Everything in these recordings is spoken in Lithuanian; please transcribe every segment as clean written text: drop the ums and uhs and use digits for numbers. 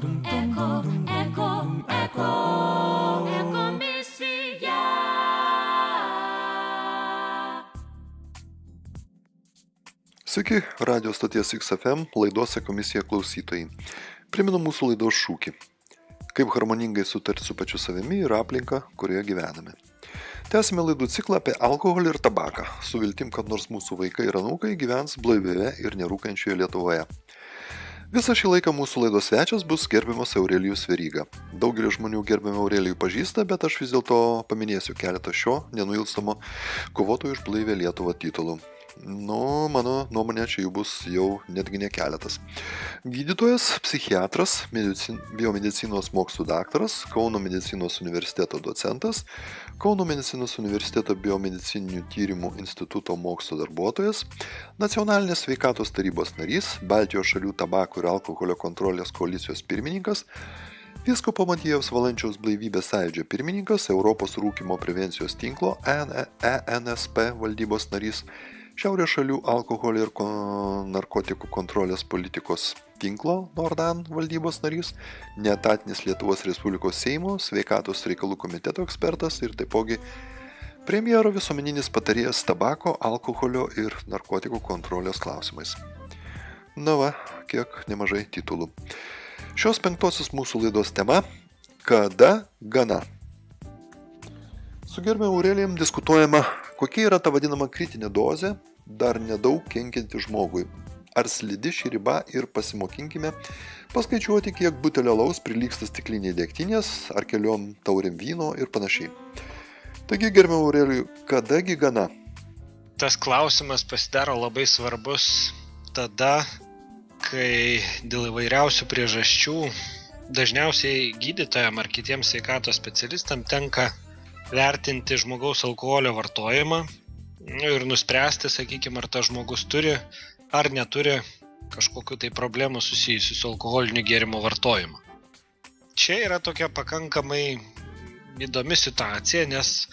Ekomisija. Sveiki, radio stoties XFM laidos Ekomisija klausytojai. Primenu mūsų laidos šūkį. Kaip harmoningai sutarti su pačiu savimi ir aplinka, kurioje gyvename. Tęsime laidų ciklą apie alkoholį ir tabaką, su viltim, kad nors mūsų vaikai ir anūkai gyvens blaivioje ir nerūkančioje Lietuvoje. Visą šį laiką mūsų laidos svečias bus gerbiamas Aurelijus Veryga. Daugelis žmonių gerbiamą Aurelijų pažįsta, bet aš vis dėlto paminėsiu keletą šio nenuilstamo kovotojų už blaivią Lietuvą titulų. Mano nuomonė, čia jų bus jau netgi ne keletas. Gydytojas, psichiatras, biomedicinos mokslų daktaras, Kauno medicinos universiteto docentas, Kauno medicinos universiteto biomedicininių tyrimų instituto mokslo darbuotojas, Nacionalinės sveikatos tarybos narys, Baltijos šalių tabako ir alkoholio kontrolės koalicijos pirmininkas, Vyskupo Matiejaus Valančiaus blaivybės sąjūdžio pirmininkas, Europos rūkymo prevencijos tinklo ENSP valdybos narys, Šiaurės šalių alkoholio ir narkotikų kontrolės politikos tinklo Nordan valdybos narys, neetatinis Lietuvos Respublikos Seimo sveikatos reikalų komiteto ekspertas ir taipogi premjero visuomeninis patarėjas tabako, alkoholio ir narkotikų kontrolės klausimais. Kiek nemažai titulų. Šios penktosios mūsų laidos tema – kada gana? Su gerbiamu Aurelijum diskutuojama, kokia yra ta vadinama kritinė dozė, dar nedaug kenkianti žmogui. Ar slidi ši riba ir pasimokinkime paskaičiuoti, kiek butelio alaus prilygsta stikliniai degtinės, ar keliom taurėm vyno ir panašiai. Taigi, gerbiamu Aurelijum, kadagi gana? Tas klausimas pasidaro labai svarbus tada, kai dėl įvairiausių priežasčių dažniausiai gydytojam ar kitiems sveikatos specialistam tenka vertinti žmogaus alkoholio vartojimą ir nuspręsti, sakykime, ar tas žmogus turi ar neturi kažkokių tai problemų susijusių su alkoholiniu gėrimo vartojimu. Čia yra tokia pakankamai įdomi situacija, nes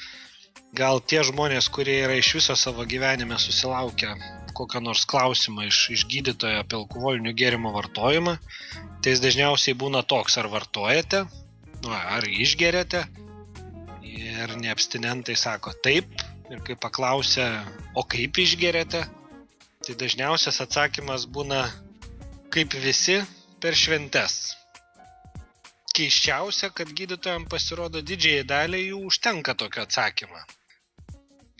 gal tie žmonės, kurie yra iš viso savo gyvenime susilaukę kokio nors klausimą iš gydytojo apie alkoholinių gėrimo vartojimą, tai jis dažniausiai būna toks, ar vartojate, ar išgeriate. Ir neabstinentai sako taip, ir kai paklausia, o kaip išgeriate, tai dažniausias atsakymas būna kaip visi per šventes. Keisčiausia, kad gydytojams pasirodo didžiai daliai jų užtenka tokio atsakymą.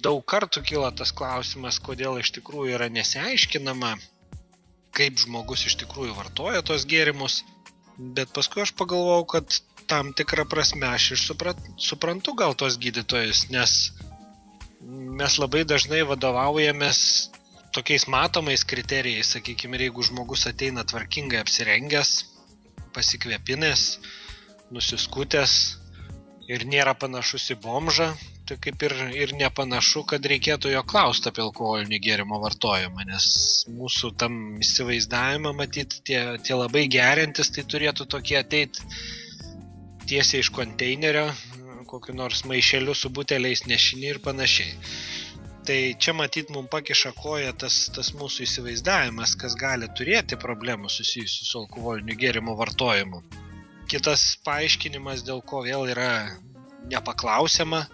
Daug kartų kyla tas klausimas, kodėl iš tikrųjų yra nesiaiškinama, kaip žmogus iš tikrųjų vartoja tos gėrimus, bet paskui aš pagalvojau, kad tam tikrą prasme aš ir suprantu gal tos gydytojus, nes mes labai dažnai vadovaujamės tokiais matomais kriterijais, sakykime, jeigu žmogus ateina tvarkingai apsirengęs, pasikvėpinęs, nusiskutęs ir nėra panašus į bomžą, tai kaip ir nepanašu, kad reikėtų jo klausti apie alkoholinį gėrimo vartojimą, nes mūsų tam įsivaizdavimą matyti tie labai geriantis, tai turėtų tokie ateiti tiesiai iš konteinerio, kokiu nors maišeliu su buteliais nešini ir panašiai. Tai čia matyt mums pakiša koją tas mūsų įsivaizdavimas, kas gali turėti problemų susijusių su alkoholiniu gėrimo vartojimu. Kitas paaiškinimas, dėl ko vėl yra nepaklausiama,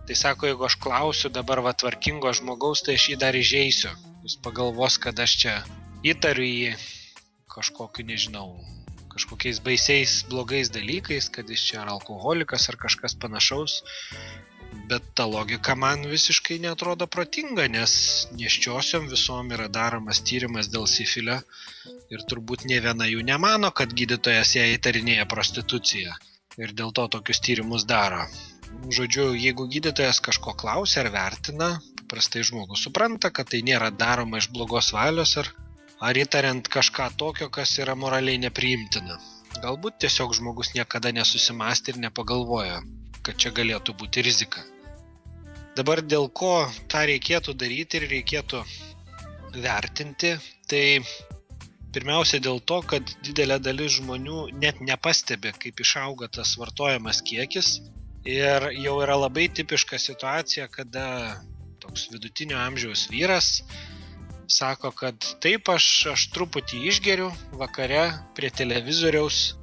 tai sako, jeigu aš klausiu dabar tvarkingo žmogaus, tai aš jį dar įžeisiu. Jis pagalvos, kad aš čia įtariu jį kažkokiu, nežinau, kažkokiais baisiais blogais dalykais, kad jis čia ar alkoholikas ar kažkas panašaus. Bet ta logika man visiškai neatrodo protinga, nes nėščiosiom visom yra daromas tyrimas dėl sifilio ir turbūt nė viena jų nemano, kad gydytojas ją įtarinėja prostituciją ir dėl to tokius tyrimus daro. Žodžiu, jeigu gydytojas kažko klausia ar vertina, paprastai žmogus supranta, kad tai nėra daroma iš blogos valios ar įtariant kažką tokio, kas yra moraliai nepriimtina. Galbūt tiesiog žmogus niekada nesusimąstė ir nepagalvojo, kad čia galėtų būti rizika. Dabar dėl ko tą reikėtų daryti ir reikėtų vertinti, tai pirmiausia dėl to, kad didelė dalis žmonių net nepastebi, kaip išauga tas vartojamas kiekis ir jau yra labai tipiška situacija, kada toks vidutinio amžiaus vyras sako, kad taip aš truputį išgeriu vakare prie televizoriaus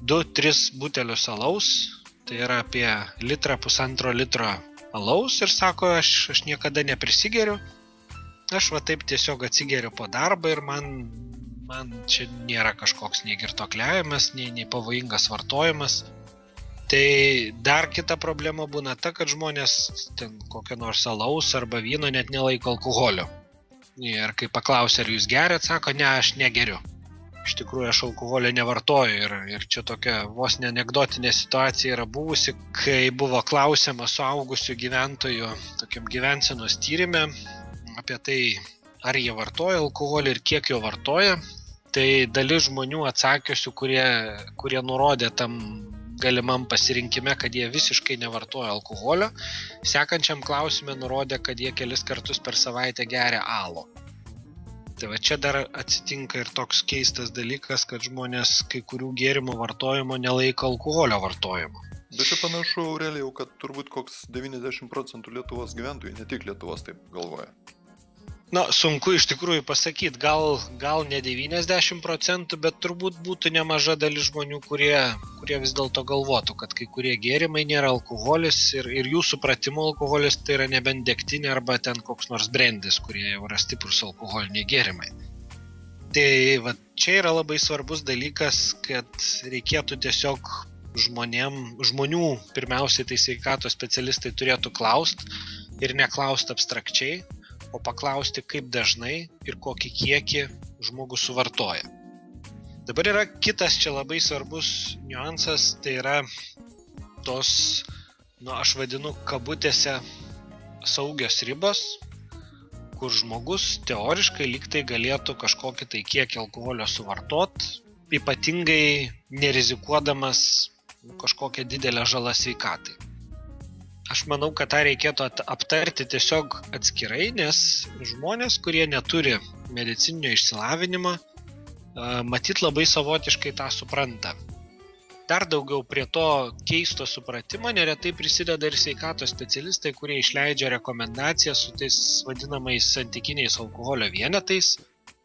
2-3 butelius alaus, tai yra apie 1,5 litro alaus ir sako, aš niekada neprisigeriu, aš va taip tiesiog atsigeriu po darbą ir man čia nėra kažkoks nei girtuokliavimas, nei pavojingas vartojimas. Tai dar kita problema būna ta, kad žmonės ten kokio nors alaus arba vyno net nelaiko alkoholio. Ir kai paklausia, ar jūs geriat, sako, ne, aš negeriu. Iš tikrųjų, aš alkoholio nevartoju ir čia tokia vos ne anekdotinė situacija yra buvusi, kai buvo klausiama suaugusių gyventojų tokiam gyvensenos tyrime apie tai, ar jie vartoja alkoholį ir kiek jo vartoja. Tai dalis žmonių atsakiusių, kurie nurodė tam galimam pasirinkime, kad jie visiškai nevartoja alkoholio, sekančiam klausime nurodė, kad jie kelis kartus per savaitę geria alų. Tai va čia dar atsitinka ir toks keistas dalykas, kad žmonės kai kurių gėrimų vartojimo nelaiko alkoholio vartojimo. Bet čia panašu, Aurelijau, kad turbūt koks 90% Lietuvos gyventojų, ne tik Lietuvos, taip galvoja. Na, sunku iš tikrųjų pasakyti, gal ne 90%, bet turbūt būtų nemaža dalis žmonių, kurie vis dėlto galvotų, kad kai kurie gėrimai nėra alkoholis ir jų supratimu alkoholis tai yra nebent degtinė arba ten koks nors brendis, kurie jau yra stiprus alkoholiniai gėrimai. Tai va, čia yra labai svarbus dalykas, kad reikėtų tiesiog žmonių, pirmiausiai tai sveikatos specialistai turėtų klaust ir neklaust abstrakčiai, o paklausti, kaip dažnai ir kokį kiekį žmogus suvartoja. Dabar yra kitas čia labai svarbus niuansas, tai yra tos, aš vadinu, kabutėse saugios ribos, kur žmogus teoriškai lygtai galėtų kažkokį tai kiekį alkoholio suvartot, ypatingai nerizikuodamas kažkokią didelę žalą sveikatai. Aš manau, kad tą reikėtų aptarti tiesiog atskirai, nes žmonės, kurie neturi medicininio išsilavinimo, matyt labai savotiškai tą supranta. Dar daugiau prie to keisto supratimo neretai prisideda ir sveikatos specialistai, kurie išleidžia rekomendacijas su tais vadinamais santykiniais alkoholio vienetais,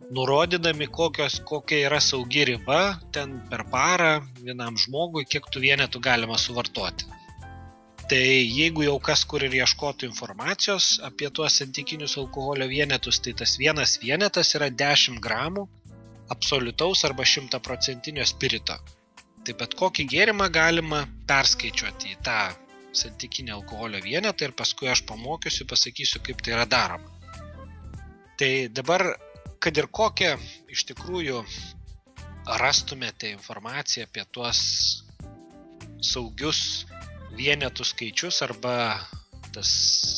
nurodydami, kokia yra saugi riba ten per parą vienam žmogui, kiek tų vienetų galima suvartoti. Tai jeigu jau kas kur ir ieškotų informacijos apie tuos santykinius alkoholio vienetus, tai tas vienas vienetas yra 10 gramų absoliutaus arba 100% spirito. Tai bet kokį gėrimą galima perskaičiuoti į tą santykinį alkoholio vienetą ir paskui aš pamokysiu, pasakysiu, kaip tai yra daroma. Tai dabar, kad ir kokią iš tikrųjų rastumėte informaciją apie tuos saugius vienetų skaičius arba tas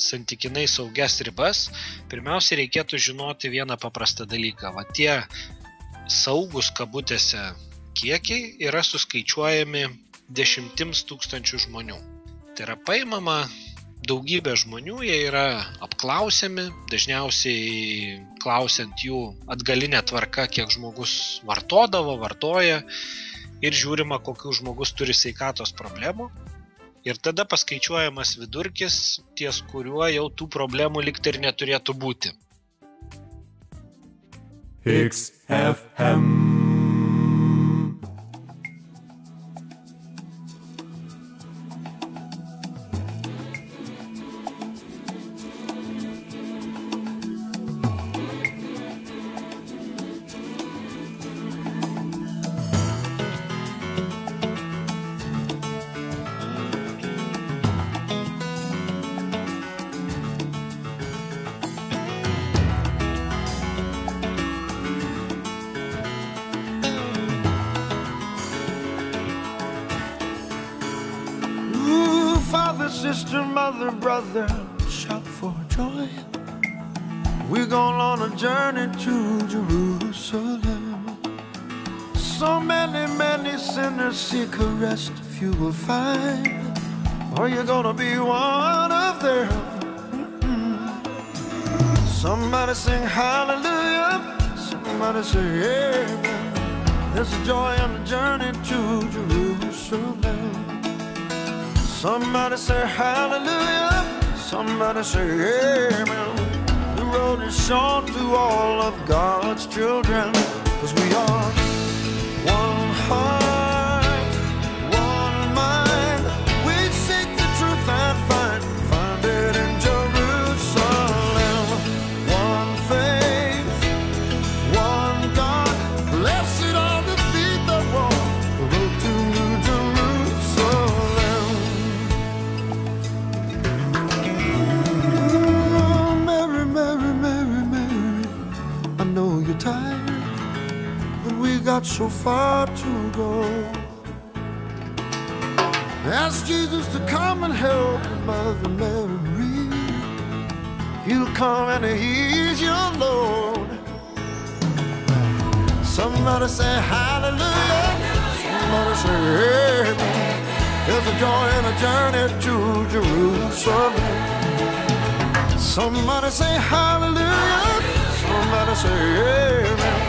santykinai saugias ribas, pirmiausia reikėtų žinoti vieną paprastą dalyką. Va tie saugus kabutėse kiekiai yra suskaičiuojami 10 000 žmonių. Tai yra paimama daugybė žmonių, jie yra apklausiami, dažniausiai klausiant jų atgalinę tvarką, kiek žmogus vartoja ir žiūrima, kokių žmogus turi sveikatos problemų. Ir tada paskaičiuojamas vidurkis, ties kuriuo jau tų problemų lyg ir neturėtų būti. XFM. Sister, mother, brother, shout for joy. We're going on a journey to Jerusalem. So many, many sinners seek a rest, if you will find, or you're gonna be one of them. Somebody sing hallelujah, somebody say amen. There's a joy on the journey to Jerusalem. Somebody say hallelujah, somebody say amen. The road is short to all of God's children, 'cause we are one heart, so far to go. Ask Jesus to come and help Mother Mary. He'll come and ease your load. Somebody say hallelujah. Somebody say amen. There's a joy and a journey to Jerusalem. Somebody say hallelujah. Somebody say amen.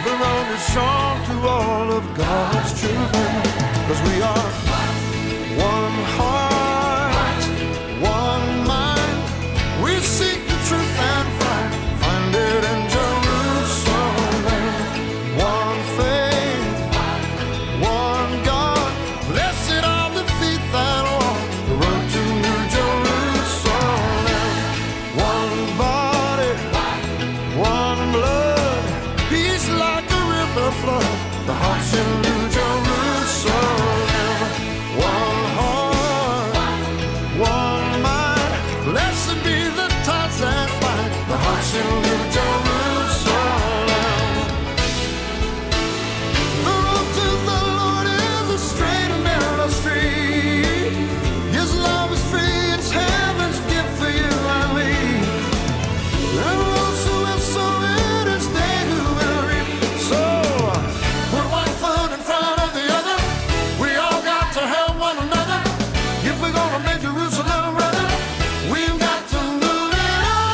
The road is shown to all of God's children. 'Cause we are one heart, one mind. We seek the truth and find it in Jerusalem. One faith, one God. Blessed are the feet that walk the road to New Jerusalem. One body, one blood. Peace like a river flood. The hearts in New Jerusalem. One heart, one mind. Blessed be the ties that bind the hearts in New Jerusalem. The road to the Lord is a straight and narrow street. His love is free, it's heaven's gift for you and me. And those who have sown it, it's they who will reap. So put one foot in front of the other. We all got to help one another. If we're gonna make Jerusalem brother, we've got to move it on.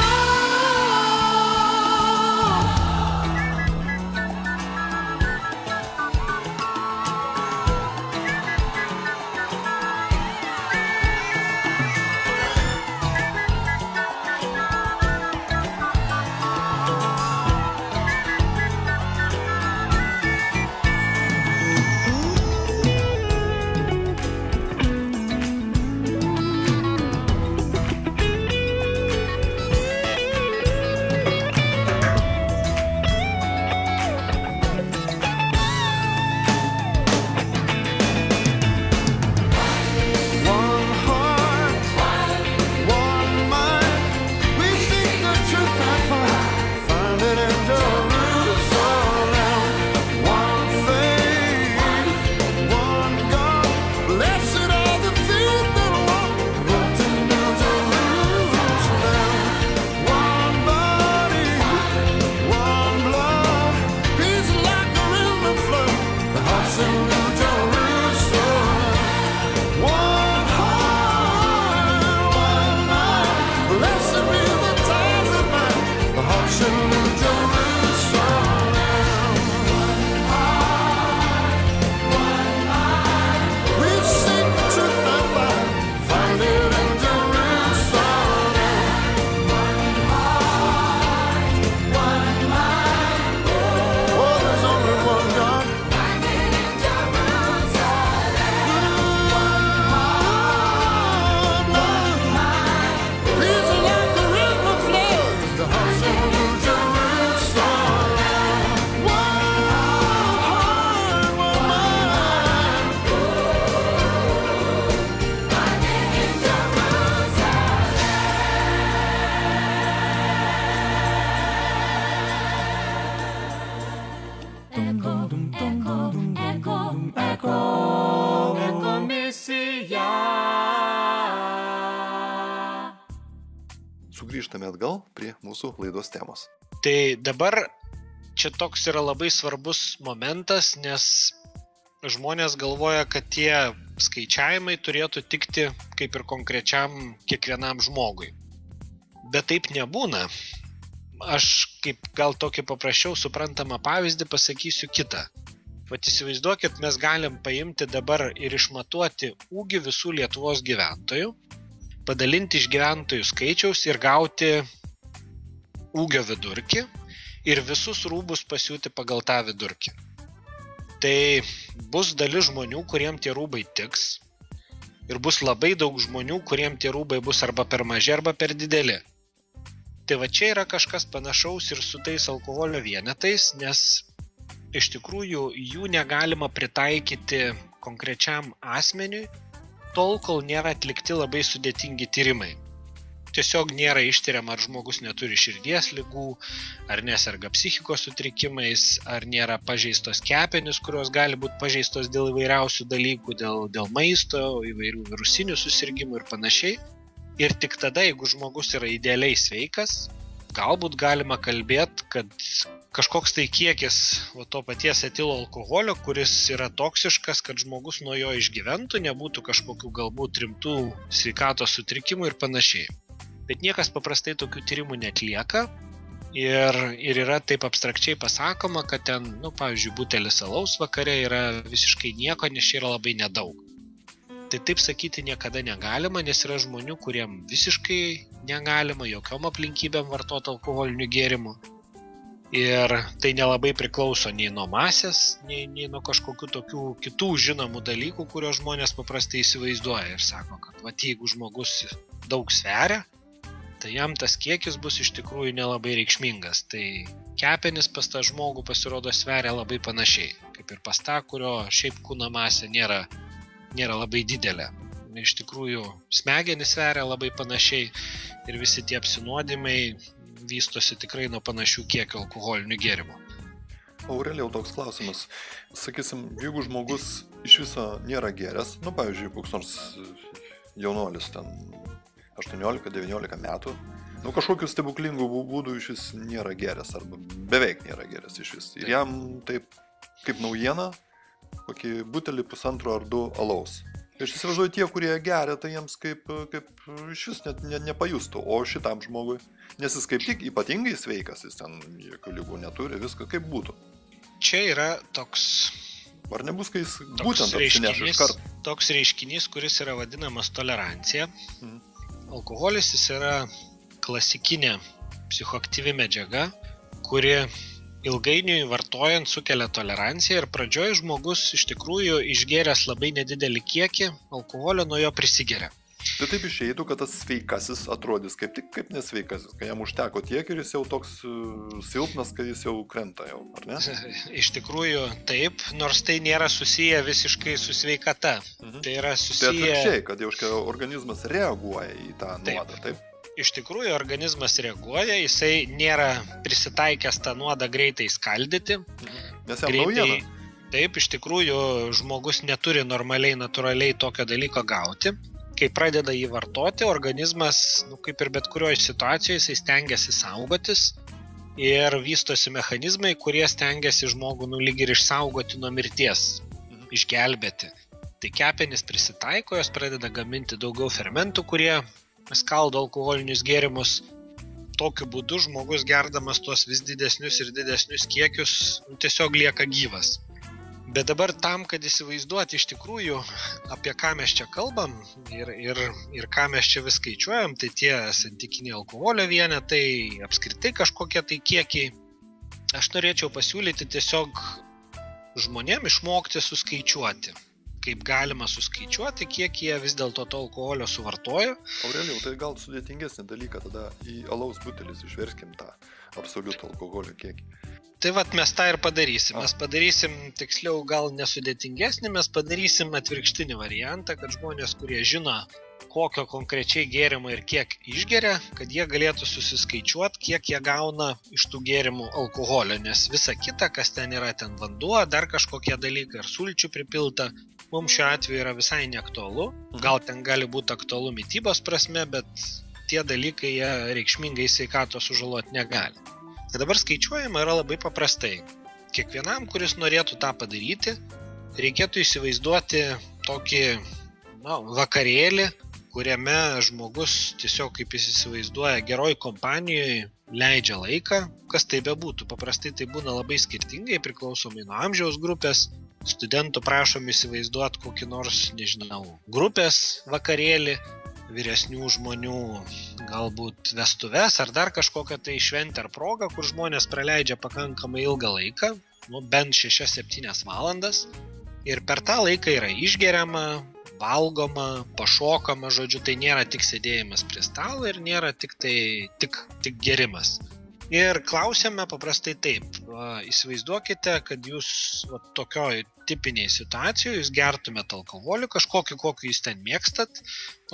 One heart, one mind. We seek the truth and find it in Jerusalem. One faith, one God. Blessed are the feet that walk the road to New Jerusalem. One body, one blood. Peace like a river flood. The hearts in New Jerusalem. One heart, one mind. Blessed be the ties that bind the hearts in New Jerusalem. One heart, one mind. We seek the truth and find it in Jerusalem. One heart, one mind. Oh, there's only one God. Find it in Jerusalem. One mind. Peace like the river flows. The hearts in New Jerusalem. One heart, one mind. Find it in Eko misija. Sugrįžtame atgal prie mūsų laidos temos. Tai dabar čia toks yra labai svarbus momentas, nes žmonės galvoja, kad tie skaičiavimai turėtų tikti kaip ir konkrečiam kiekvienam žmogui. Bet taip nebūna. Aš kaip gal tokį paprasčiau suprantamą pavyzdį pasakysiu kitą. Vat įsivaizduokit, mes galim paimti dabar ir išmatuoti ūgį visų Lietuvos gyventojų, padalinti iš gyventojų skaičiaus ir gauti ūgio vidurkį ir visus rūbus pasiūti pagal tą vidurkį. Tai bus dalis žmonių, kuriem tie rūbai tiks, ir bus labai daug žmonių, kuriem tie rūbai bus arba per maži, arba per dideli. Tai va čia yra kažkas panašaus ir su tais alkoholio vienetais, nes iš tikrųjų jų negalima pritaikyti konkrečiam asmeniui, tol kol nėra atlikti labai sudėtingi tyrimai. tiesiog nėra ištiriama, ar žmogus neturi širdies ligų, ar neserga psichikos sutrikimais, ar nėra pažeistos kepenys, kurios gali būti pažeistos dėl įvairiausių dalykų, dėl maisto, įvairių virusinių susirgymų ir panašiai. Ir tik tada, jeigu žmogus yra idealiai sveikas, galbūt galima kalbėti, kad kažkoks tai kiekis to paties etilo alkoholio, kuris yra toksiškas, kad žmogus nuo jo išgyventų, nebūtų kažkokių galbūt rimtų sveikatos sutrikimų ir panašiai. Bet niekas paprastai tokių tyrimų netlieka ir yra taip abstrakčiai pasakoma, kad ten, pavyzdžiui, butelis alaus vakare yra visiškai nieko, nes čia yra labai nedaug. Tai taip sakyti niekada negalima, nes yra žmonių, kuriem visiškai negalima jokiom aplinkybėm vartoti alkoholinių gėrimų. Ir tai nelabai priklauso nei nuo masės, nei nuo kažkokių tokių kitų žinomų dalykų, kurios žmonės paprastai įsivaizduoja ir sako, kad jeigu žmogus daug sveria, tai jam tas kiekis bus iš tikrųjų nelabai reikšmingas. Tai kepenis pas tą žmogų pasirodo sveria labai panašiai, kaip ir pas tą, kurio šiaip kūno masė nėra labai didelė. Iš tikrųjų, smegenys sveria labai panašiai ir visi tie apsinuodimai vystosi tikrai nuo panašių kiekio alkoholinių gėrimų. Aurelijau, toks klausimas. Sakysim, jeigu žmogus iš viso nėra gėręs, pavyzdžiui, koks nors jaunuolis ten 18-19 metų, kažkokiu stebuklingu būdu iš vis nėra gėręs arba beveik nėra gėręs iš vis. Ir jam taip kaip naujiena kokį butelį 1,5 ar 2 alaus. Aš įsivaizduoju, tie, kurie geria, tai jiems kaip iš vis nepajustų, o šitam žmogui, nes jis kaip tik ypatingai sveikas, jis ten jokių ligų neturi, viską kaip būtų. Čia yra toks... Ar nebus, kai jis būtent apsineš iš karto? Toks reiškinys, kuris yra vadinamas tolerancija. Alkoholis jis yra klasikinė psichoaktyvi medžiaga, kuri ilgainiui vartojant sukelia toleranciją ir pradžioj žmogus iš tikrųjų išgėręs labai nedidelį kiekį alkoholio nuo jo prisigeria. Tai taip išeitų, kad tas sveikasis atrodys kaip tik kaip nesveikasis, kai jam užteko tiek ir jis jau toks silpnas, kad jis jau krenta jau, ar ne? Iš tikrųjų taip, nors tai nėra susiję visiškai su sveikata. Tai yra susiję... Tai atvirkščiai, kad jau organizmas reaguoja į tą nuodą, taip? Iš tikrųjų, organizmas reaguoja, jisai nėra prisitaikęs tą nuodą greitai skaldyti. Nes jam naujiena. Taip, iš tikrųjų, žmogus neturi normaliai, natūraliai tokio dalyko gauti. Kai pradeda jį vartoti, organizmas, kaip ir bet kurioje situacijoje, jisai stengiasi saugotis ir vystosi mechanizmai, kurie stengiasi žmogų lyg ir išsaugoti nuo mirties, išgelbėti. Tai kepenys prisitaiko, jos pradeda gaminti daugiau fermentų, kurie skaldo alkoholinius gėrimus. Tokiu būdu žmogus gerdamas tuos vis didesnius ir didesnius kiekius tiesiog lieka gyvas. Bet dabar tam, kad įsivaizduoti iš tikrųjų, apie ką mes čia kalbam ir ką mes čia vis skaičiuojam, tai tie santykiniai alkoholio vienetai, apskritai kažkokie tai kiekiai, aš norėčiau pasiūlyti tiesiog žmonėm išmokti suskaičiuoti. Kaip galima suskaičiuoti, kiek jie vis dėlto to alkoholio suvartoja. Aurelijau, tai gal sudėtingesnį dalyką tada į alaus butelis išverskim tą absoliutų alkoholio kiekį. Tai mes tą ir padarysim. Mes padarysim, tiksliau gal nesudėtingesnį, mes padarysim atvirkštinį variantą, kad žmonės, kurie žino, kokio konkrečiai gėrimo ir kiek išgeria, kad jie galėtų susiskaičiuoti, kiek jie gauna iš tų gėrimų alkoholio, nes visa kita, kas ten yra, ten vanduo, dar kažkokie dalykai, ar sulčių pripilta, mums šiuo atveju yra visai neaktualu. Gal ten gali būti aktualu mitybos prasme, bet tie dalykai jie reikšmingai sveikatos sužaloti negali. Tai dabar skaičiuojama yra labai paprastai. Kiekvienam, kuris norėtų tą padaryti, reikėtų įsivaizduoti tokį vakarėlį, kuriame žmogus tiesiog, kaip jis įsivaizduoja, geroj kompanijoje leidžia laiką, kas tai bebūtų. Paprastai tai būna labai skirtingai, priklausomai nuo amžiaus grupės. Studentų prašom įsivaizduoti kokį nors, grupės vakarėlį, vyresnių žmonių galbūt vestuves ar dar kažkokią tai šventę ar progą, kur žmonės praleidžia pakankamai ilgą laiką, bent 6-7 valandas. Ir per tą laiką yra išgeriama, valgoma, pašokama, žodžiu, tai nėra tik sėdėjimas prie stalo ir nėra tik gerimas. Ir klausėme paprastai taip, įsivaizduokite, kad jūs tokioj tipiniai situacijoje jūs gertumėt alkoholį, kažkokį, kokį jūs ten mėgstat,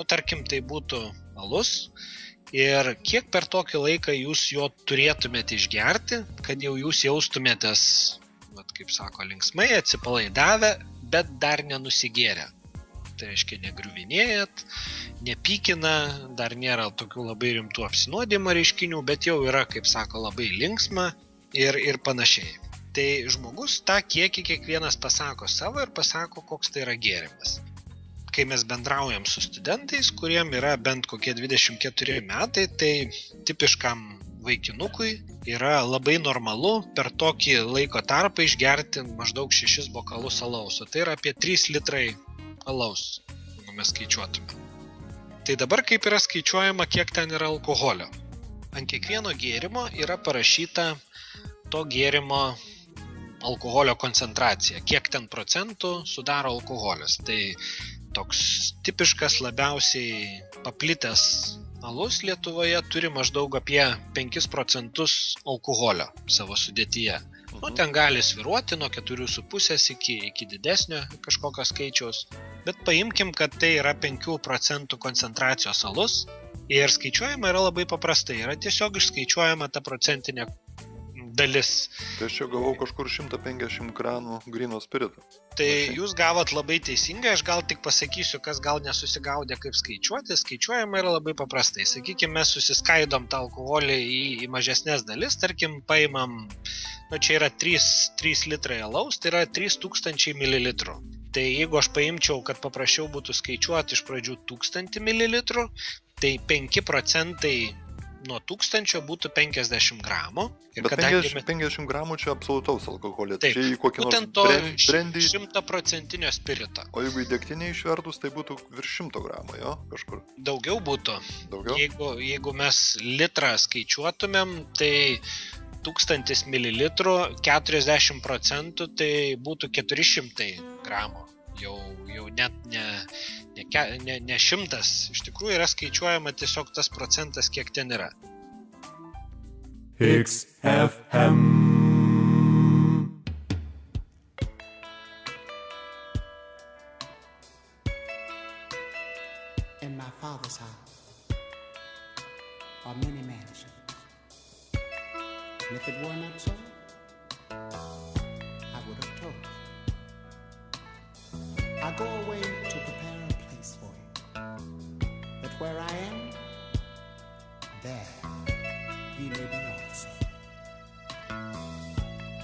tarkim, tai būtų alus, ir kiek per tokį laiką jūs jo turėtumėte išgerti, kad jau jūs jaustumėtės, kaip sako, linksmai, atsipalaidavę, bet dar nenusigėrę. Tai reiškia, negriuvinėjat, nepykina, dar nėra tokių labai rimtų apsinuodimo reiškinių, bet jau yra, kaip sako, labai linksma ir panašiai. Tai žmogus tą kiekį kiekvienas pasako savo ir pasako, koks tai yra gėrimas. Kai mes bendraujam su studentais, kuriem yra bent kokie 24 metai, tai tipiškam vaikinukui yra labai normalu per tokį laiko tarpą išgerti maždaug 6 bokalus alaus, o tai yra apie 3 litrai alaus, jeigu mes skaičiuotume. Tai dabar kaip yra skaičiuojama, kiek ten yra alkoholio. Ant kiekvieno gėrimo yra parašyta to gėrimo alkoholio koncentracija, kiek ten procentų sudaro alkoholis. Tai toks tipiškas labiausiai paplitęs alus Lietuvoje turi maždaug apie 5% alkoholio savo sudėtyje. Ten gali svyruoti nuo 4,5 iki didesnio kažkokio skaičiaus, bet paimkim, kad tai yra 5% koncentracijos alus ir skaičiuojama yra labai paprastai, yra tiesiog išskaičiuojama ta procentinė dalis. Tai aš čia gavau kažkur 150 gramų gryno spirito. Tai jūs gavot labai teisingai, aš gal tik pasakysiu, kas gal nesusigaudė kaip skaičiuoti. Skaičiuojama yra labai paprastai. Sakykime, mes susiskaidom tą alkoholį į mažesnės dalis, tarkim, paimam, čia yra 3 litrai alaus, tai yra 3000 ml. Tai jeigu aš paimčiau, kad paprasčiau būtų skaičiuoti iš pradžių 1000 ml, tai 5% nuo 1000 būtų 50 gramų. Bet 50 gramų čia absoliutaus alkoholio. Taip, čia į kokį nors būtent to brandy 100% spirito. O jeigu į degtinę išvertus, tai būtų virš 100 gramų, jo, kažkur. Daugiau būtų. Daugiau? Jeigu mes litrą skaičiuotumėm, tai 1000 ml 40% tai būtų 400 gramų. Jau net ne 100. Iš tikrųjų yra skaičiuojama tiesiog tas procentas, kiek ten yra. XFM. In my father's house are many mansions. And if it were not so, I would have told you. I go away to prepare a place for you, that where I am, there ye may be also.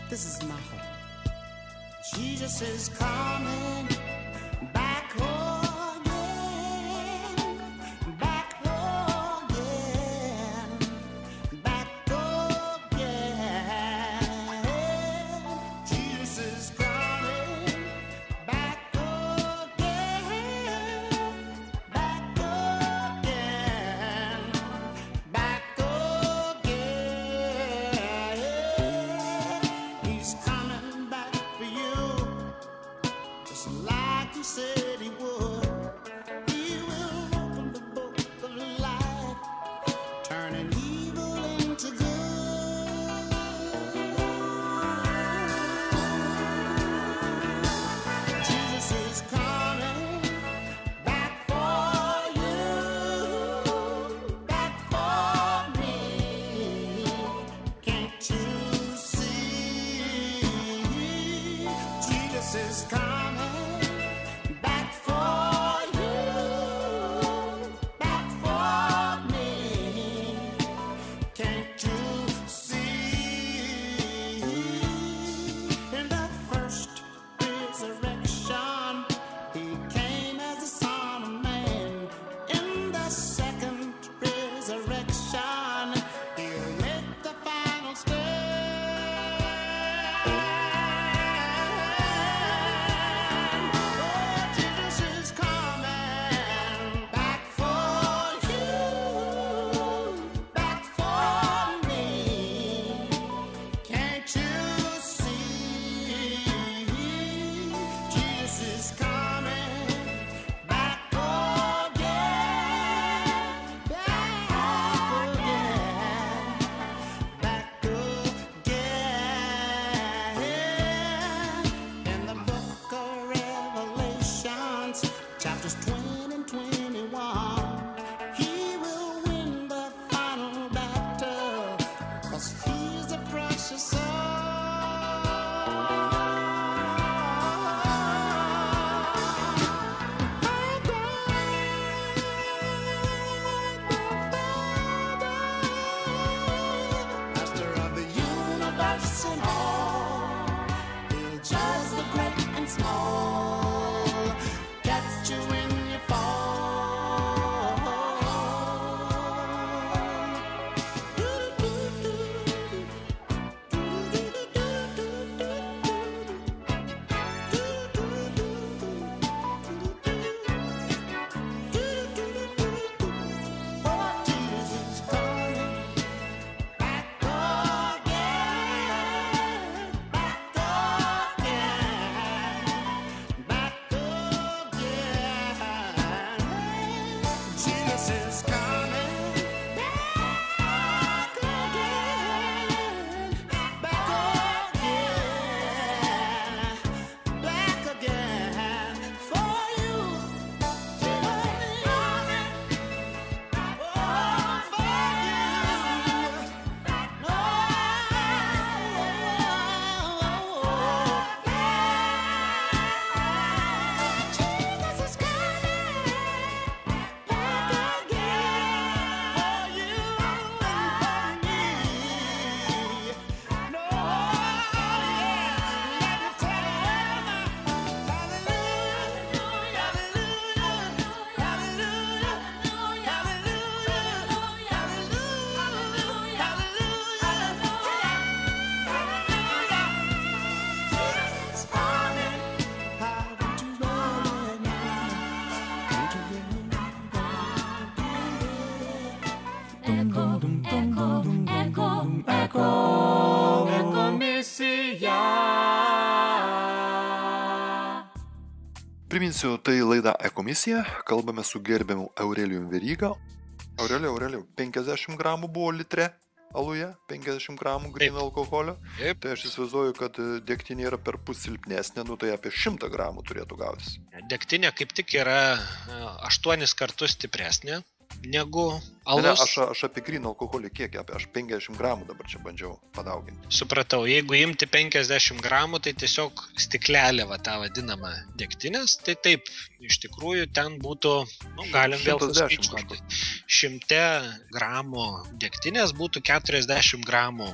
This is my home. Jesus is coming back home again, back home again, back again. Jesus is coming back again, back again, back again. He's coming back for you, just like he said he would. He will open the book of life, turning evil into good. Jesus is coming back for you, back for me. Can't you see? Jesus is coming back for Ekomisija. Priminsiu, tai laida Ekomisija, kalbame su gerbiamu Aurelijum Veryga. Aurelijau, 50 gramų buvo litre aluje, 50 gramų gryno alkoholio. Taip. Tai aš įsivaizduoju, kad degtinė yra per pus silpnesnė, tai apie 100 gramų turėtų gautis. Degtinė kaip tik yra 8 kartus stipresnė negu alus. Aš apie gryną alkoholį kiekį, aš 50 gramų dabar čia bandžiau padauginti. Supratau, jeigu imti 50 gramų, tai tiesiog stiklelė, tą vadinamą degtinės, tai taip, iš tikrųjų ten būtų, galim vėl 110 suskaičiuoti. 100 gramų degtinės būtų 40 gramų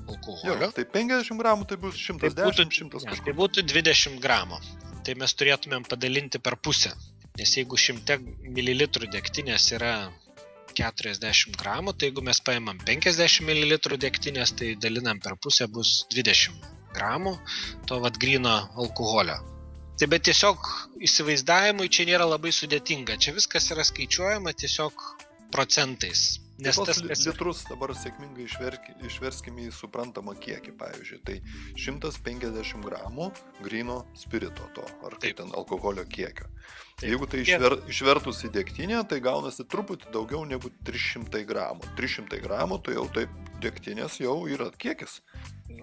alkoholio. Tai 50 gramų tai bus 110, 100 Tai kažkur. būtų 20 gramų. Tai mes turėtumėm padalinti per pusę. Nes jeigu 100 ml degtinės yra 40 gramų, tai jeigu mes paimam 50 ml degtinės, tai dalinam per pusę bus 20 gramų to gryno alkoholio. Tai bet tiesiog įsivaizdavimui čia nėra labai sudėtinga. Čia viskas yra skaičiuojama tiesiog procentais. Nes tas litrus dabar sėkmingai išverskime į suprantamą kiekį, pavyzdžiui. Tai 150 gramų gryno spirito to, ar kaip ten alkoholio kiekio. Jeigu tai išvertus į degtinę, tai gaunasi truputį daugiau negu 300 gramų. 300 gramų, tai jau taip degtinės jau yra kiekis.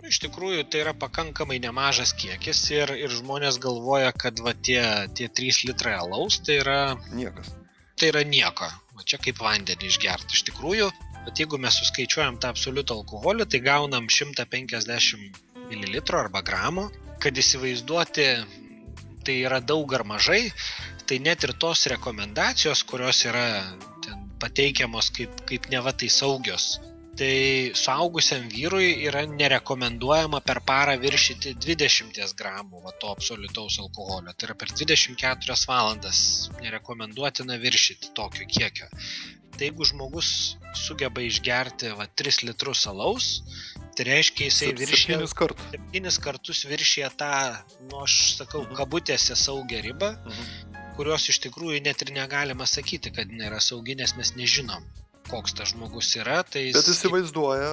Iš tikrųjų, tai yra pakankamai nemažas kiekis ir žmonės galvoja, kad tie 3 litrai alaus tai yra niekas. Tai yra nieko. Čia kaip vandenį išgerti iš tikrųjų. Bet jeigu mes suskaičiuojam tą absoliutų alkoholį, tai gaunam 150 ml arba gramų. Kad įsivaizduoti, tai yra daug ar mažai, tai net ir tos rekomendacijos, kurios yra ten pateikiamos kaip neva tai saugios, tai suaugusiam vyrui yra nerekomenduojama per parą viršyti 20 gramų to absoliutaus alkoholio. Tai yra per 24 valandas nerekomenduotina viršyti tokio kiekio. Tai jeigu žmogus sugeba išgerti 3 litrus alaus, tai reiškia jisai viršė 7 kartus viršė tą, aš sakau, kabutėse saugią ribą, kurios iš tikrųjų net ir negalima sakyti, kad nėra saugi, nes mes nežinom, koks tas žmogus yra. Tai bet įsivaizduoja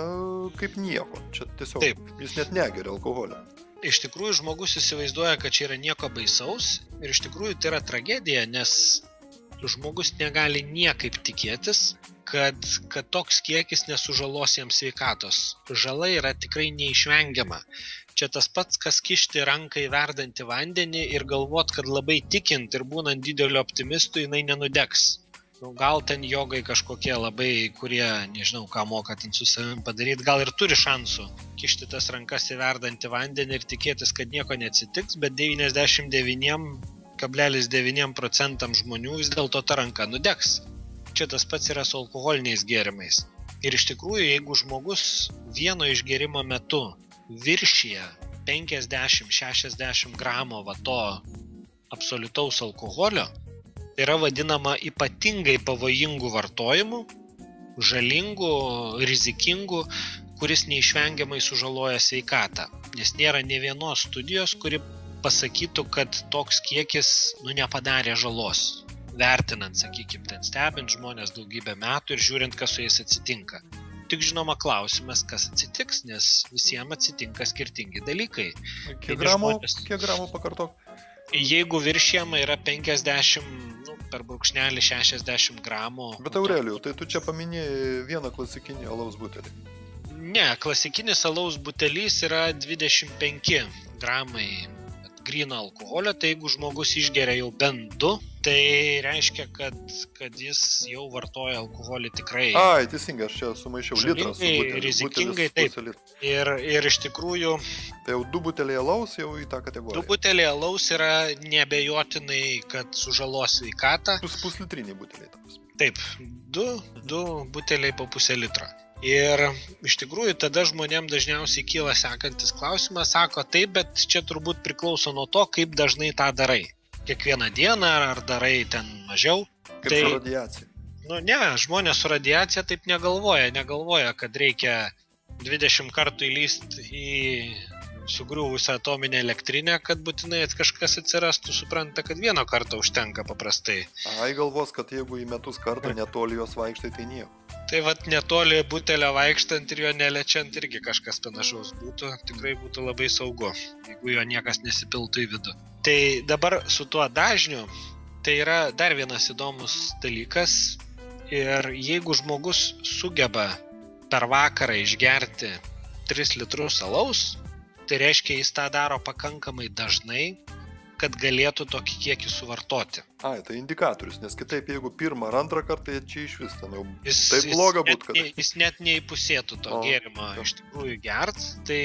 kaip nieko. Čia tiesiog jis net negeria alkoholio. Iš tikrųjų žmogus įsivaizduoja, kad čia yra nieko baisaus ir iš tikrųjų tai yra tragedija, nes žmogus negali niekaip tikėtis, kad toks kiekis nesužalos jam sveikatos. Žala yra tikrai neišvengiama. Čia tas pats, kas kišti ranką į verdantį vandenį ir galvot, kad labai tikint ir būnant dideliu optimistu jinai nenudegs. Gal ten jogai kažkokie labai, kurie, nežinau, ką moka ten su savim padaryti, gal ir turi šansų kišti tas rankas į verdantį vandenį ir tikėtis, kad nieko neatsitiks, bet 99,9% žmonių vis dėlto ta ranka nudegs. Čia tas pats yra su alkoholiniais gėrimais. Ir iš tikrųjų, jeigu žmogus vieno išgėrimo metu viršyje 50-60 gramų to absoliutaus alkoholio, tai yra vadinama ypatingai pavojingų vartojimų, žalingų, rizikingų, kuris neišvengiamai sužaloja sveikatą. Nes nėra nė vienos studijos, kuri pasakytų, kad toks kiekis nepadarė žalos. Vertinant, sakykime, ten stebint žmonės daugybę metų ir žiūrint, kas su jais atsitinka. Tik žinoma klausimas, kas atsitiks, nes visiems atsitinka skirtingi dalykai. Kiek gramų pakartok? Jeigu viršijama yra 50, per brūkšnelį 60 gramų. Bet Aurelijau, tai tu čia paminėjai vieną klasikinį alaus butelį. Ne, klasikinis alaus butelys yra 25 gramai gryno alkoholio, tai jeigu žmogus išgeria jau bent 2, tai reiškia, kad jis jau vartoja alkoholį tikrai. Ai, teisingai, aš čia sumaišiau litrą su buteliu. Rizikingai, taip. Ir iš tikrųjų... Tai jau 2 buteliai alaus jau į tą kategoriją. 2 buteliai alaus yra neabejotinai, kad sužalos sveikatą. Puslitriniai buteliai. Taip, 2 buteliai po pusę litro. Ir iš tikrųjų tada žmonėm dažniausiai kyla sekantis klausimas, sako taip, bet čia turbūt priklauso nuo to, kaip dažnai tą darai. Kiekvieną dieną ar darai ten mažiau. Kaip su radiacija? Ne, žmonės su radiacija taip negalvoja, kad reikia 20 kartų įlysti į sugriuvusią atominę elektrinę, kad būtinai kažkas atsirastų, supranta, kad vieno karto užtenka paprastai. Ai galvos, kad jeigu į metus kartą netoli jos vaikštai, tai nieko. Tai vat netoli butelio vaikštant ir jo neliečiant irgi kažkas panašaus būtų, tikrai būtų labai saugu, jeigu jo niekas nesipiltų į vidų. Tai dabar su tuo dažniu, tai yra dar vienas įdomus dalykas ir jeigu žmogus sugeba per vakarą išgerti 3 litrus alaus, tai reiškia, jis tą daro pakankamai dažnai, kad galėtų tokį kiekį suvartoti. Ai, tai indikatorius, nes kitaip, jeigu pirmą ar antrą kartą, čia iš vis ten jau taip bloga būtų, kad... Jis net neįpusėtų to gėrimo iš tikrųjų gert, tai...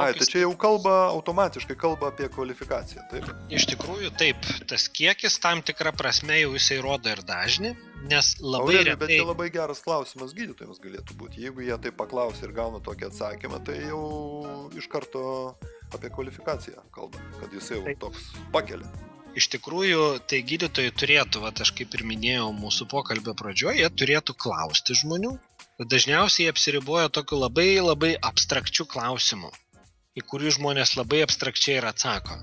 Ai, tai čia jau automatiškai kalba apie kvalifikaciją, taip? Iš tikrųjų, taip, tas kiekis tam tikrą prasme jau jisai rodo ir dažnį, nes labai retai... retai... Bet tai labai geras klausimas gydytojams galėtų būti. Jeigu jie taip paklausia ir gauna tokį atsakymą, tai jau iš karto apie kvalifikaciją kalba, kad jis jau toks pakelia. Iš tikrųjų, tai gydytojai turėtų, aš kaip ir minėjau mūsų pokalbio pradžioje, jie turėtų klausti žmonių. Dažniausiai jie apsiriboja tokiu labai abstrakčiu klausimu, į kurį žmonės labai abstrakčiai ir atsako.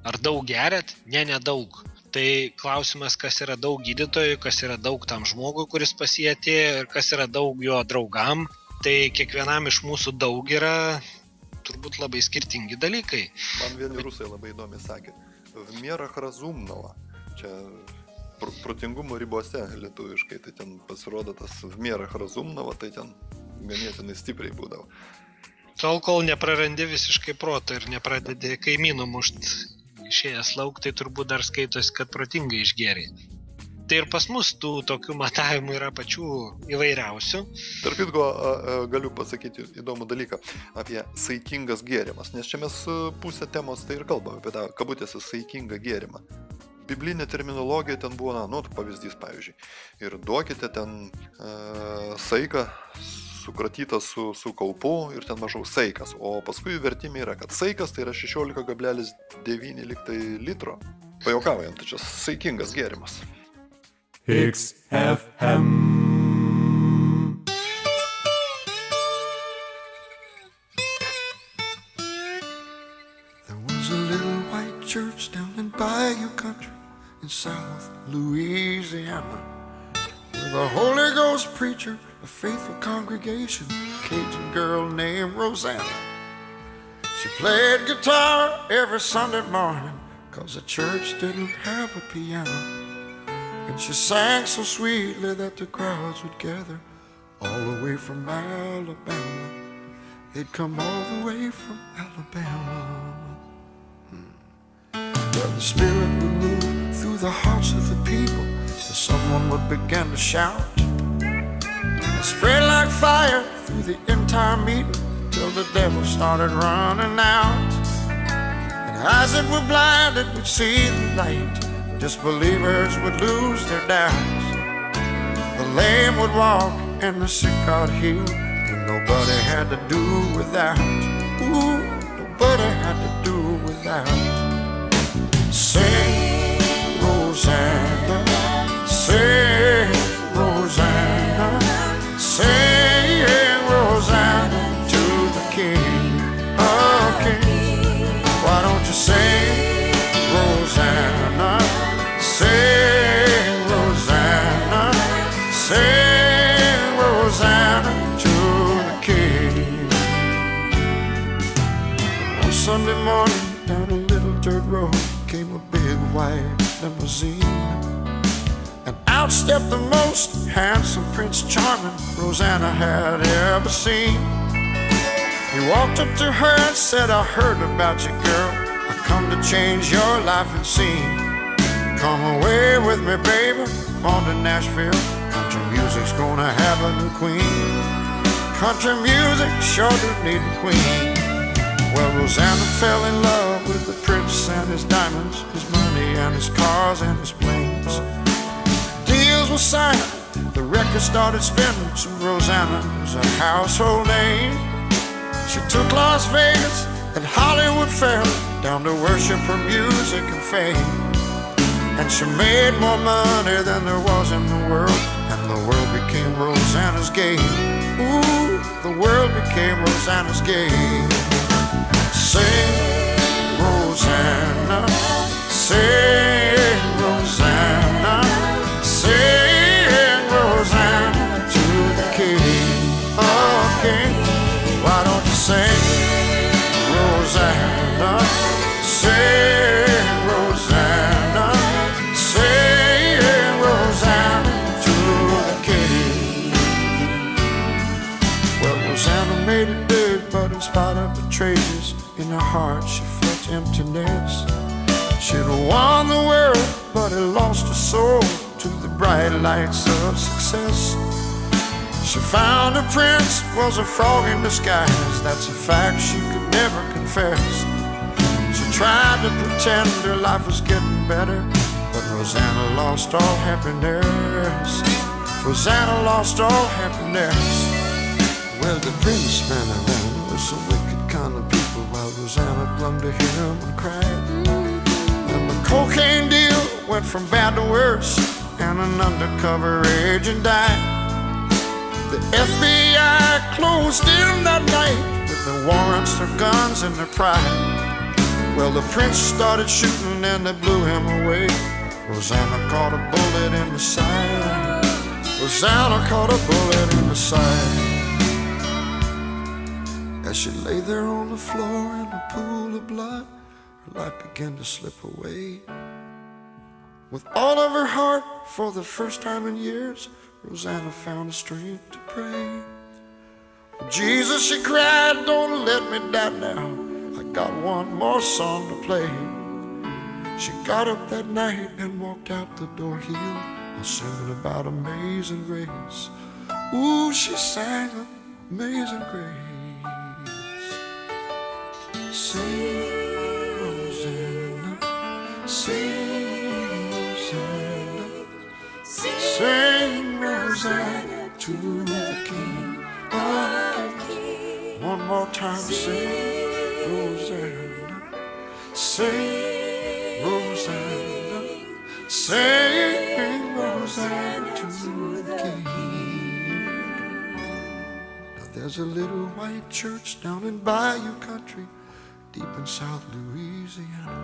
Ar daug geriat? Ne, nedaug. Tai klausimas, kas yra daug gydytojų, kas yra daug tam žmogui, kuris pas jį atėjo ir kas yra daug jo draugam. Tai kiekvienam iš mūsų daug yra turbūt labai skirtingi dalykai. Man vieni rusai labai įdomiai sakė. В мерах разумного. Čia protingumo ribose lietuviškai, tai ten pasirodo tas в мерах разумного, tai ten ganėtinai stipriai būdavo. Tol, kol neprarandi visiškai proto ir nepradedi kaimynų mušt išėjęs lauk, tai turbūt dar skaitos, kad protingai išgeriai. Tai ir pas mus tų tokių matavimų yra pačių įvairiausių. Tarp kitko, galiu pasakyti įdomų dalyką apie saikingas gėrimas, nes čia mes pusę temos tai ir kalbame apie tą kabutėse saikingą gėrimą. Biblinė terminologija ten buvo, pavyzdys pavyzdžiui, ir duokite ten saiką sukratytą su kaupu ir ten mažau saikas, o paskui vertimė yra, kad saikas tai yra 16,9 litro. Pajuokaujant, tai čia saikingas gėrimas. XFM. There was a little white church down in Bayou Country in South Louisiana, with a Holy Ghost preacher, a faithful congregation, a Cajun girl named Rosanna. She played guitar every Sunday morning, 'cause the church didn't have a piano. And she sang so sweetly that the crowds would gather all the way from Alabama. They'd come all the way from Alabama. Where the Spirit would move through the hearts of the people, till someone would begin to shout. It spread like fire through the entire meeting, till the devil started running out. And as it were blinded, we'd see the light. Disbelievers would lose their doubts. The lame would walk and the sick got healed, and nobody had to do without. Ooh, nobody had to do without. Sing, Rosanna, sing, Rosanna, sing, Rosanna to the King of Kings. Why don't you sing, Rosanna? Sing, Rosanna, sing, Rosanna to the King. One Sunday morning, down a little dirt road, came a big white limousine, and out stepped the most handsome Prince Charming Rosanna had ever seen. He walked up to her and said, "I heard about you, girl. I come to change your life and scene. Come away with me, baby, on to Nashville. Country music's gonna have a new queen. Country music sure do need a queen." Well, Rosanna fell in love with the prince and his diamonds, his money and his cars and his planes. Deals were signed, the record started spinning, so Rosanna was a household name. She took Las Vegas and Hollywood fell down to worship her music and fame. And she made more money than there was in the world, and the world became Rosanna's game. Ooh, the world became Rosanna's game. sing Rosanna, sing Rosanna, sing Rosanna to the King of Kings. Why don't you sing Rosanna, sing Rosanna, sing Rosanna to the King. Well, Rosanna made it big, but in spite of the treasures in her heart, she felt emptiness. She'd won the world, but had lost her soul to the bright lights of success. She found her prince was a frog in disguise. That's a fact she could never confess. She tried to pretend her life was getting better, but Rosanna lost all happiness. Rosanna lost all happiness. Well, the prince ran around with some wicked kind of people, while Rosanna clung to him and cried. And the cocaine deal went from bad to worse, and an undercover agent died. The FBI closed in that night with their warrants, their guns, and their pride. Well, the prince started shooting and they blew him away. Rosanna caught a bullet in the side. Rosanna caught a bullet in the side. As she lay there on the floor in a pool of blood, her life began to slip away. With all of her heart, for the first time in years, Rosanna found the strength to pray. Jesus, she cried, don't let me die now. I got one more song to play. She got up that night and walked out the door healed, while singing about amazing grace. Ooh, she sang amazing grace. Sing, Rosanna, sing, Rosanna, sing Rosanna to the King of Kings. One more time, sing Rosanna, sing Rosanna, sing Rosanna to the King. Now there's a little white church down in Bayou Country, deep in South Louisiana,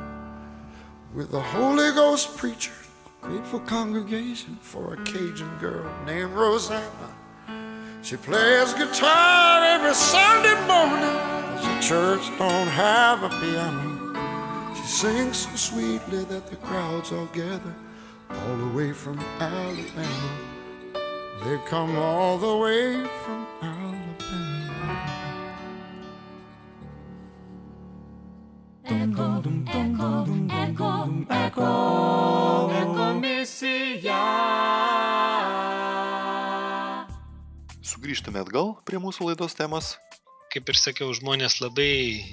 with a Holy Ghost preacher, grateful congregation for a Cajun girl named Rosanna. She plays guitar every Sunday morning, 'cause the church don't have a piano. She sings so sweetly that the crowds all gather, all the way from Alabama. They come all the way from Alabama. Sugrįžtume atgal prie mūsų laidos temos. Kaip ir sakiau, žmonės labai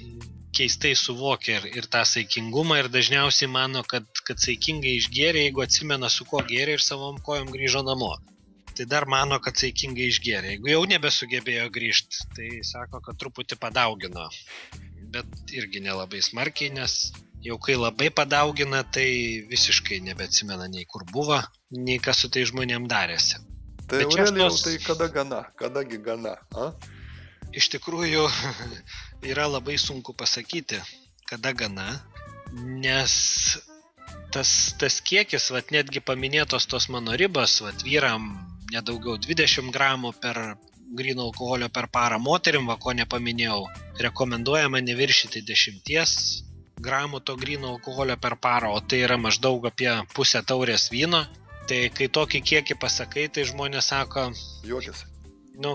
keistai suvokia ir tą saikingumą ir dažniausiai mano, kad saikingai išgėrė, jeigu atsimena, su ko gėrė ir savom kojom grįžo namo. Tai dar mano, kad saikingai išgėrė. Jeigu jau nebesugebėjo grįžti, tai sako, kad truputį padaugino. Bet irgi nelabai smarkiai, nes jau kai labai padaugina, tai visiškai nebeatsimena nei kur buvo, nei kas su tai žmonėm darėsi. Tai Aurelijau, tai kada gana? Kadagi gana? A? Iš tikrųjų, yra labai sunku pasakyti, kada gana, nes tas kiekis, netgi paminėtos tos mano ribos, vyram nedaugiau 20 gramų per gryno alkoholio per parą, moterim, ko nepaminėjau, rekomenduojama neviršyti 10 gramų to gryno alkoholio per parą, o tai yra maždaug apie pusę taurės vyno. Tai kai tokį kiekį pasakai, tai žmonės sako, juokiasi.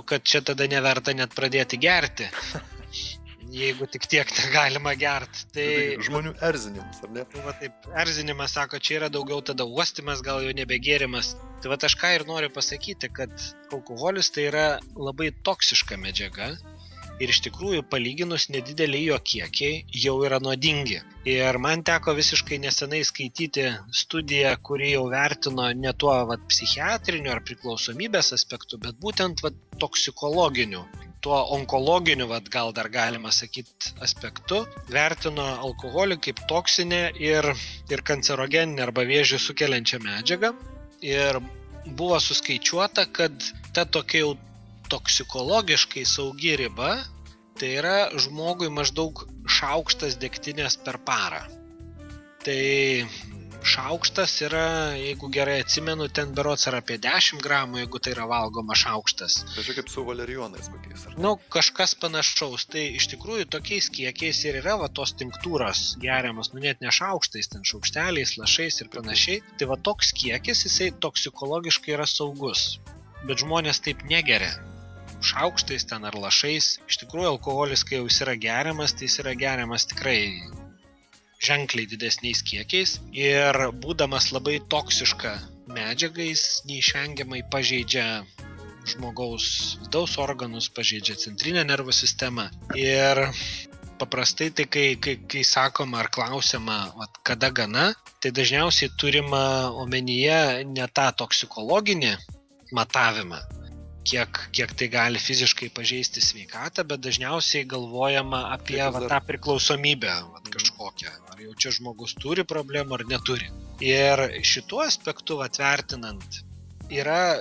Kad čia tada neverta net pradėti gerti, jeigu tik tiek galima gerti. Tai žmonių erzinimas, ar ne? Taip, erzinimas, sako, čia yra daugiau tada uostimas, gal jau nebegėrimas. Tai aš ką ir noriu pasakyti, kad alkoholis tai yra labai toksiška medžiaga ir iš tikrųjų palyginus nedideliai jo kiekiai jau yra nuodingi. Ir man teko visiškai nesenai skaityti studiją, kuri jau vertino ne tuo psichiatriniu ar priklausomybės aspektu, bet būtent toksikologiniu, tuo onkologiniu, gal dar galima sakyti, aspektu, vertino alkoholį kaip toksinę ir kancerogeninę arba vėžį sukeliančią medžiagą. Ir buvo suskaičiuota, kad ta tokia jau toksikologiškai saugi riba, tai yra žmogui maždaug šaukštas degtinės per parą. Tai šaukštas yra, jeigu gerai atsimenu, ten berods yra apie 10 gramų, jeigu tai yra valgoma šaukštas. Tai čia kaip su valerijonais kokiais, ar ne? Nu, kažkas panašaus. Tai iš tikrųjų tokiais kiekiais ir yra va tos tinktūros geriamas, nu net ne šaukštais, ten šaukšteliais, lašais ir panašiai. Tai va toks kiekis, jisai toksikologiškai yra saugus. Bet žmonės taip negeria. Šaukštais ten ar lašais. Iš tikrųjų, alkoholis, kai jau jis yra geriamas, tai jis yra geriamas tikrai ženkliai didesniais kiekiais ir būdamas labai toksiška medžiaga, jis neišvengiamai pažeidžia žmogaus vidaus organus, pažeidžia centrinę nervų sistemą. Ir paprastai tai, kai sakoma ar klausiama, kada gana, tai dažniausiai turima omenyje ne tą toksikologinį matavimą, kiek tai gali fiziškai pažeisti sveikatą, bet dažniausiai galvojama apie tą priklausomybę kažkokią. Ar jau čia žmogus turi problemų ar neturi. Ir šituo aspektu vertinant yra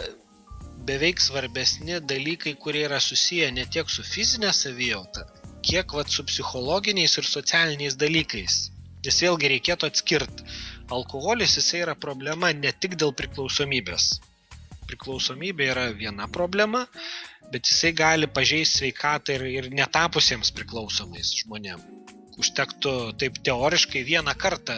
beveik svarbesni dalykai, kurie yra susiję ne tiek su fizinė savijauta, kiek su psichologiniais ir socialiniais dalykais. Nes vėlgi reikėtų atskirti. Alkoholis jisai yra problema ne tik dėl priklausomybės. Priklausomybė yra viena problema, bet jisai gali pažeisti sveikatą ir netapusiems priklausomais žmonėm. Užtektų taip teoriškai vieną kartą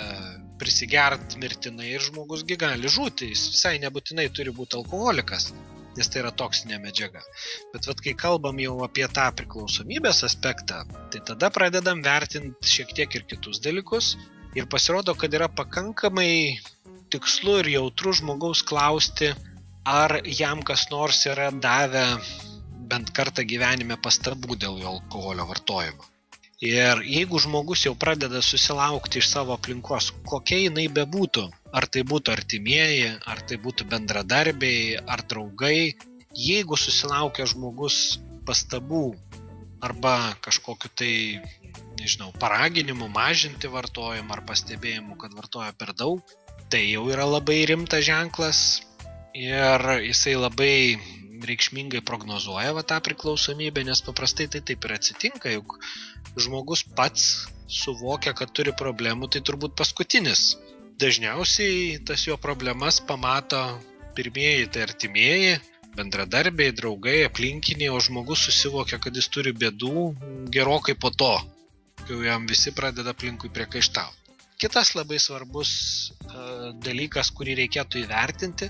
prisigert mirtinai ir žmogusgi gali žūti. Jis visai nebūtinai turi būti alkoholikas, nes tai yra toksinė medžiaga. Bet kai kalbam jau apie tą priklausomybės aspektą, tai tada pradedam vertinti šiek tiek ir kitus dalykus ir pasirodo, kad yra pakankamai tikslu ir jautru žmogaus klausti, ar jam kas nors yra davę bent kartą gyvenime pastabų dėl jo alkoholio vartojimo. Ir jeigu žmogus jau pradeda susilaukti iš savo aplinkos, kokia jinai bebūtų, ar tai būtų artimieji, ar tai būtų bendradarbiai, ar draugai, jeigu susilaukia žmogus pastabų arba kažkokiu tai, paraginimų mažinti vartojimą ar pastebėjimų, kad vartoja per daug, tai jau yra labai rimtas ženklas. Ir jisai labai reikšmingai prognozuoja tą priklausomybę, nes paprastai tai taip ir atsitinka, juk žmogus pats suvokia, kad turi problemų, tai turbūt paskutinis. Dažniausiai tas jo problemas pamato pirmieji, tai artimieji, bendradarbiai, draugai, aplinkiniai, o žmogus susivokia, kad jis turi bėdų gerokai po to, kai jam visi pradeda aplinkui priekaištauti. Kitas labai svarbus dalykas, kurį reikėtų įvertinti,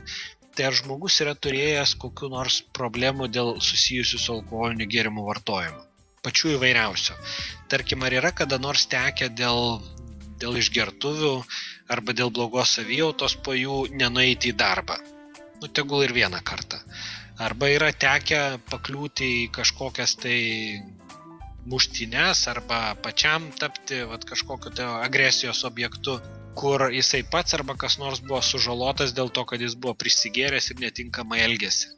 tai ar žmogus yra turėjęs kokių nors problemų dėl susijusių su alkoholiniu gėrimų vartojimu. Pačių įvairiausių. Tarkim, ar yra kada nors tekę dėl išgertuvių arba dėl blogos savijautos po jų nenueiti į darbą. Tegul ir vieną kartą. Arba yra tekę pakliūti į kažkokias tai muštynes arba pačiam tapti kažkokiu tai agresijos objektu, kur jisai pats arba kas nors buvo sužalotas dėl to, kad jis buvo prisigėręs ir netinkamai elgėsi.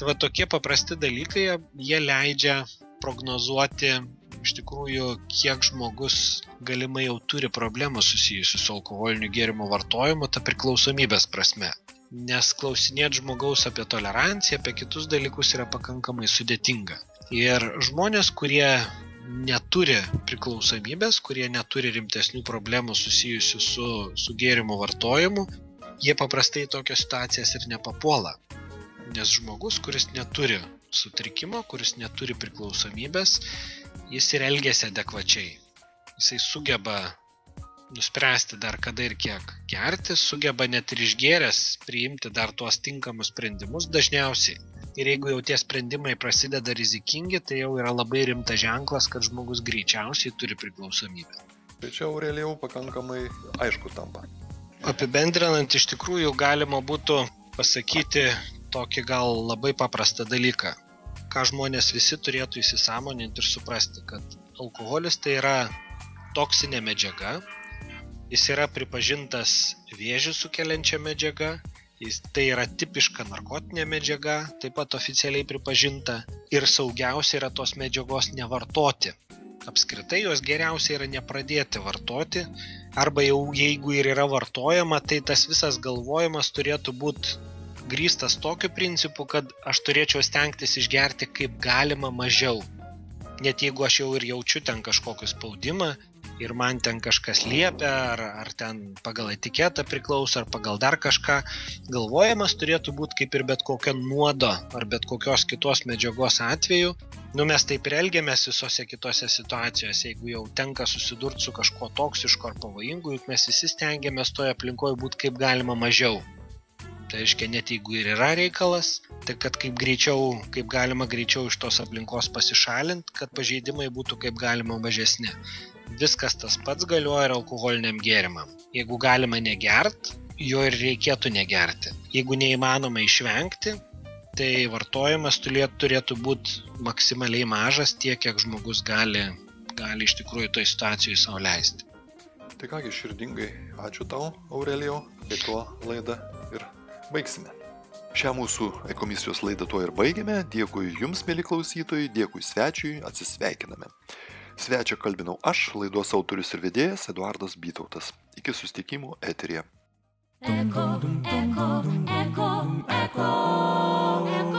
Tai tokie paprasti dalykai, jie leidžia prognozuoti iš tikrųjų, kiek žmogus galimai jau turi problemų susijusių su alkoholiniu gėrimų vartojimu, ta priklausomybės prasme. Nes klausinėti žmogaus apie toleranciją, apie kitus dalykus yra pakankamai sudėtinga. Ir žmonės, kurie neturi priklausomybės, kurie neturi rimtesnių problemų susijusių su gėrimų vartojimu, jie paprastai tokios situacijas ir nepapuola. Nes žmogus, kuris neturi sutrikimo, kuris neturi priklausomybės, jis ir elgiasi adekvačiai. Jisai sugeba nuspręsti dar kada ir kiek gerti, sugeba net ir išgėręs priimti dar tuos tinkamus sprendimus dažniausiai. Ir jeigu jau tie sprendimai prasideda rizikingi, tai jau yra labai rimtas ženklas, kad žmogus greičiausiai turi priklausomybę. Tai čia Aurelijau pakankamai aišku tampa. Apibendrinant, iš tikrųjų galima būtų pasakyti tokį gal labai paprastą dalyką, ką žmonės visi turėtų įsisąmoninti ir suprasti, kad alkoholis tai yra toksinė medžiaga, jis yra pripažintas vėžį sukeliančia medžiaga, tai yra tipiška narkotinė medžiaga, taip pat oficialiai pripažinta ir saugiausia yra tos medžiagos nevartoti. Apskritai jos geriausia yra nepradėti vartoti, arba jau jeigu ir yra vartojama, tai tas visas galvojimas turėtų būti grįstas tokiu principu, kad aš turėčiau stengtis išgerti kaip galima mažiau. Net jeigu aš jau ir jaučiu ten kažkokį spaudimą, ir man ten kažkas liepia, ar ten pagal etiketą priklauso, ar pagal dar kažką. Galvojimas turėtų būti kaip ir bet kokio nuodo ar bet kokios kitos medžiagos atveju. Mes taip ir elgiamės visose kitose situacijose. Jeigu jau tenka susidurti su kažkuo toksišku ar pavojingu, juk mes visi stengiamės toje aplinkoje būti kaip galima mažiau. Tai reiškia, net jeigu ir yra reikalas, tai kad kaip galima greičiau iš tos aplinkos pasišalinti, kad pažeidimai būtų kaip galima mažesni. Viskas tas pats galioja ir alkoholiniam gėrimam. Jeigu galima negert, jo ir reikėtų negerti. Jeigu neįmanoma išvengti, tai vartojimas turėtų būti maksimaliai mažas tiek, kiek žmogus gali iš tikrųjų toj situacijai sau leisti. Tai kągi, širdingai ačiū tau, Aurelijau, tai tuo laidą ir baigsime. Šią mūsų ekomisijos laidą tuo ir baigėme. Dėkui jums, mėly klausytojai, dėkui svečiui, atsisveikiname. Svečią kalbinau aš, laidos autorius ir vedėjas Eduardas Bytautas. Iki susitikimų eteryje. Eko, eko, eko, eko, eko.